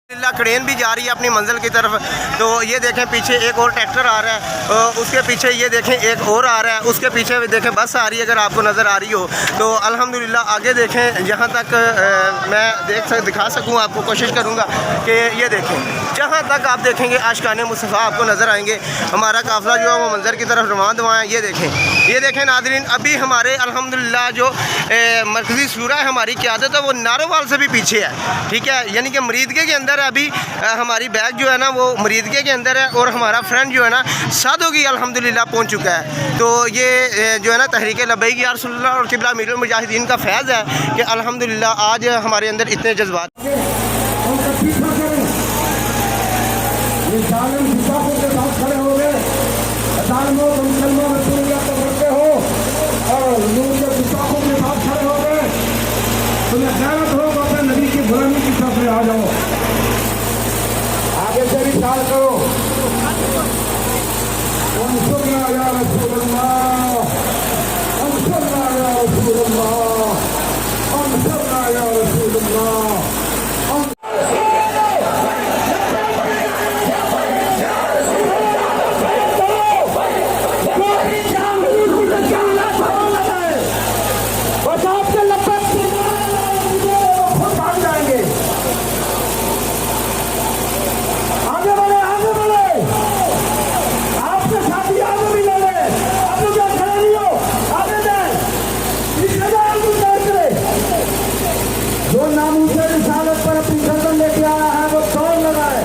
Crane भी जा रही है अपनी मंजिल की तरफ। तो ये देखें पीछे एक और ट्रैक्टर आ रहा है, उसके पीछे ये देखें एक और आ रहा है, उसके पीछे भी देखें बस आ रही है, अगर आपको नज़र आ रही हो तो अल्हम्दुलिल्लाह। आगे देखें जहाँ तक मैं दिखा सकूँ आपको, कोशिश करूँगा कि ये देखें जहाँ तक आप देखेंगे आशिकाने मुस्तफ़ा आपको नज़र आएंगे। हमारा काफ़िला जो है वो मंज़र की तरफ रवाना है। ये देखें नाज़रीन, अभी हमारे अल्हम्दुलिल्लाह जो मरकज़ी शूरा है हमारी क़यादत है वो नारोवाल से भी पीछे है, ठीक है। यानी कि मरीदगे के अंदर अभी हमारी बैग जो है ना वो मरीदगे के अंदर है और हमारा फ्रेंड जो है ना सादोगी अल्हम्दुलिल्लाह पहुंच चुका है। तो ये जो है ना तहरीक लब्बैक या रसूलुल्लाह और क़िबला अमीरुल मुजाहिदीन का फैज़ है कि अल्हम्दुलिल्लाह आज हमारे अंदर इतने जज्बात। आ जाओ आगे से भी ख्याल करो। जो नामूसे रिसालत पर अपनी गर्दन लेके आया है वो दौड़ लगाए।